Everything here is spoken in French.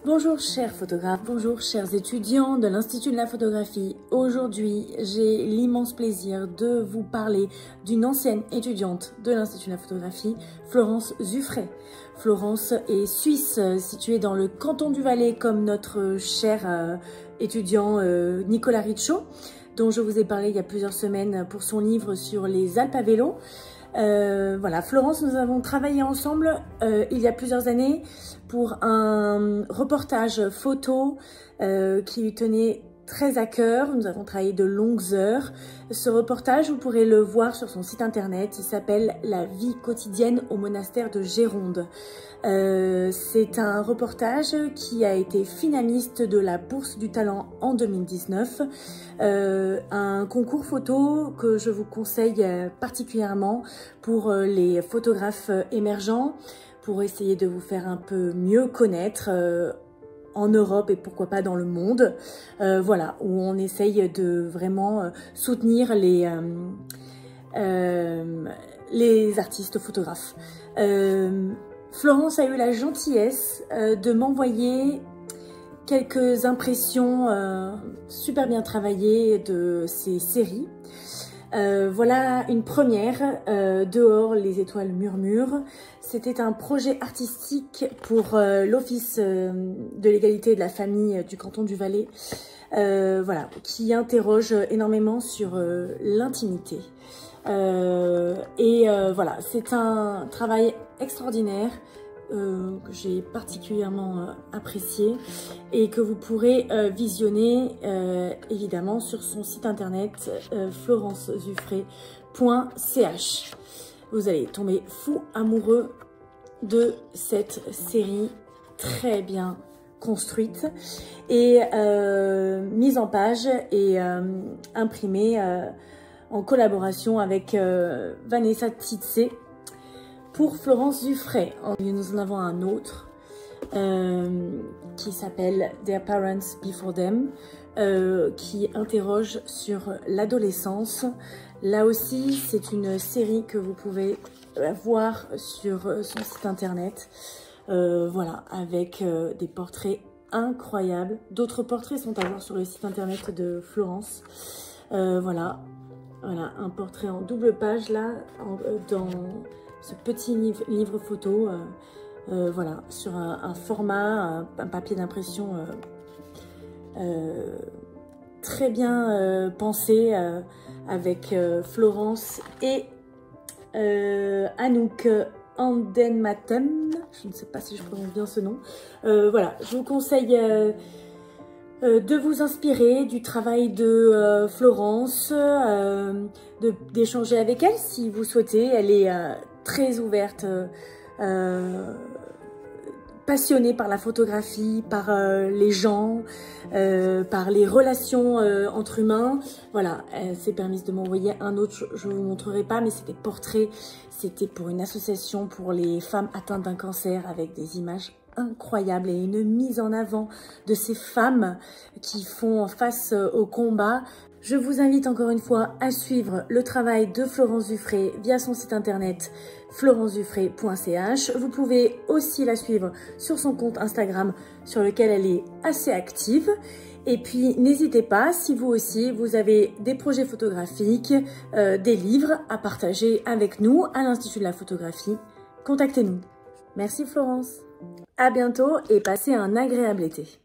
Bonjour chers photographes, bonjour chers étudiants de l'Institut de la photographie. Aujourd'hui, j'ai l'immense plaisir de vous parler d'une ancienne étudiante de l'Institut de la photographie, Florence Zuffray. Florence est suisse, située dans le canton du Valais, comme notre cher étudiant Nicolas Richaud, dont je vous ai parlé il y a plusieurs semaines pour son livre sur les Alpes à vélo. Voilà, Florence, nous avons travaillé ensemble il y a plusieurs années pour un reportage photo qui lui tenait très à cœur. Nous avons travaillé de longues heures. Ce reportage, vous pourrez le voir sur son site internet. Il s'appelle « La vie quotidienne au monastère de Géronde ». C'est un reportage qui a été finaliste de la Bourse du Talent en 2019. Un concours photo que je vous conseille particulièrement pour les photographes émergents, pour essayer de vous faire un peu mieux connaître en Europe et pourquoi pas dans le monde. Voilà, où on essaye de vraiment soutenir les artistes photographes. Florence a eu la gentillesse de m'envoyer quelques impressions super bien travaillées de ces séries. Voilà une première, Dehors les étoiles murmurent. C'était un projet artistique pour l'Office de l'égalité et de la famille du canton du Valais, voilà, qui interroge énormément sur l'intimité. Voilà, c'est un travail extraordinaire que j'ai particulièrement apprécié et que vous pourrez visionner évidemment sur son site internet florencezuffray.ch. Vous allez tomber fou amoureux de cette série très bien construite et mise en page et imprimée en collaboration avec Vanessa Titsé pour Florence Zuffray. Nous en avons un autre qui s'appelle Their Parents Before Them, qui interroge sur l'adolescence. Là aussi, c'est une série que vous pouvez voir sur son site internet. Voilà, avec des portraits incroyables. D'autres portraits sont à voir sur le site internet de Florence. Voilà, un portrait en double page là, dans ce petit livre photo, voilà, sur un format, un papier d'impression très bien pensé, avec Florence et Anouk Andenmatem, je ne sais pas si je prononce bien ce nom. Voilà, je vous conseille de vous inspirer du travail de Florence, d'échanger avec elle si vous souhaitez. Elle est très ouverte, passionnée par la photographie, par les gens, par les relations entre humains. Voilà, elle s'est permise de m'envoyer un autre, je ne vous montrerai pas, mais c'était portrait. C'était pour une association pour les femmes atteintes d'un cancer, avec des images incroyables et une mise en avant de ces femmes qui font face au combat. Je vous invite encore une fois à suivre le travail de Florence Zuffray via son site internet florencezuffray.ch. Vous pouvez aussi la suivre sur son compte Instagram sur lequel elle est assez active. Et puis n'hésitez pas, si vous aussi vous avez des projets photographiques, des livres à partager avec nous à l'Institut de la photographie, contactez-nous. Merci Florence. À bientôt et passez un agréable été.